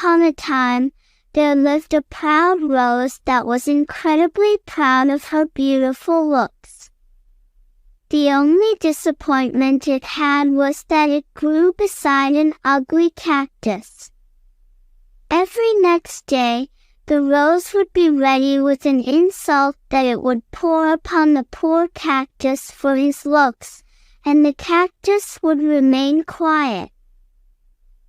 upon a time, there lived a proud rose that was incredibly proud of her beautiful looks. The only disappointment it had was that it grew beside an ugly cactus. Every next day, the rose would be ready with an insult that it would pour upon the poor cactus for his looks, and the cactus would remain quiet.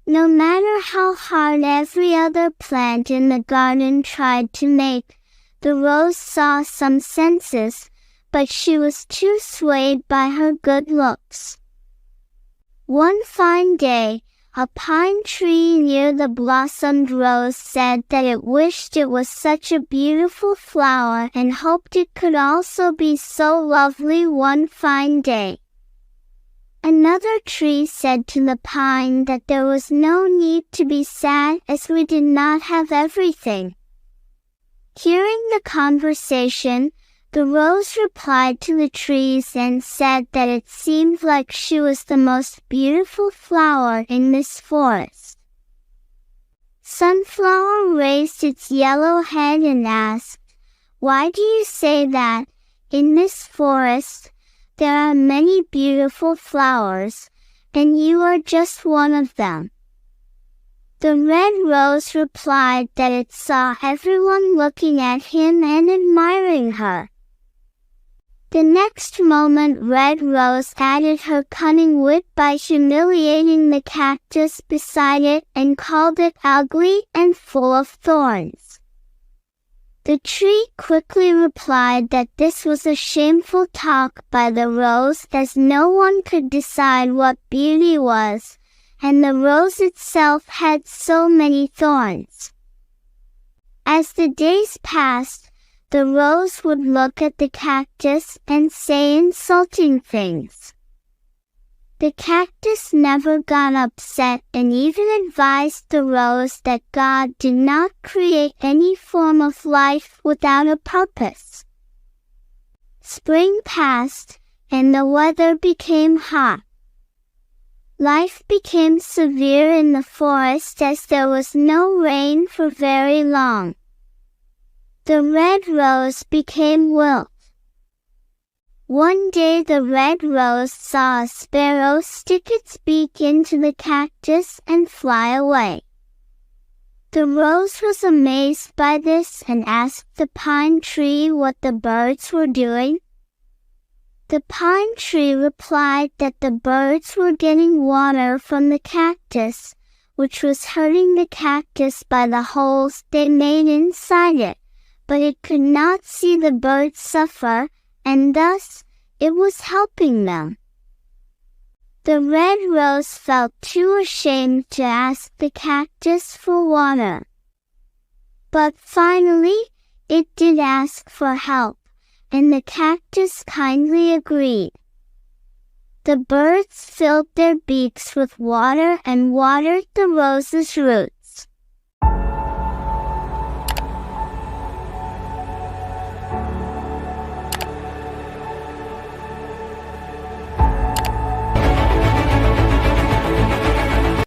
No matter how hard every other plant in the garden tried to make, the rose saw some senses, but she was too swayed by her good looks. One fine day, a pine tree near the blossomed rose said that it wished it was such a beautiful flower and hoped it could also be so lovely one fine day. Another tree said to the pine that there was no need to be sad as we did not have everything. Hearing the conversation, the rose replied to the trees and said that it seemed like she was the most beautiful flower in this forest. Sunflower raised its yellow head and asked, "Why do you say that? In this forest, there are many beautiful flowers, and you are just one of them." The red rose replied that it saw everyone looking at him and admiring her. The next moment Red Rose added her cunning wit by humiliating the cactus beside it and called it ugly and full of thorns. The tree quickly replied that this was a shameful talk by the rose, as no one could decide what beauty was, and the rose itself had so many thorns. As the days passed, the rose would look at the cactus and say insulting things. The cactus never got upset and even advised the rose that God did not create any form of life without a purpose. Spring passed, and the weather became hot. Life became severe in the forest as there was no rain for very long. The red rose became wilt. One day the red rose saw a sparrow stick its beak into the cactus and fly away. The rose was amazed by this and asked the pine tree what the birds were doing. The pine tree replied that the birds were getting water from the cactus, which was hurting the cactus by the holes they made inside it, but it could not see the birds suffer, and thus it was helping them. The red rose felt too ashamed to ask the cactus for water. But finally, it did ask for help, and the cactus kindly agreed. The birds filled their beaks with water and watered the rose's roots.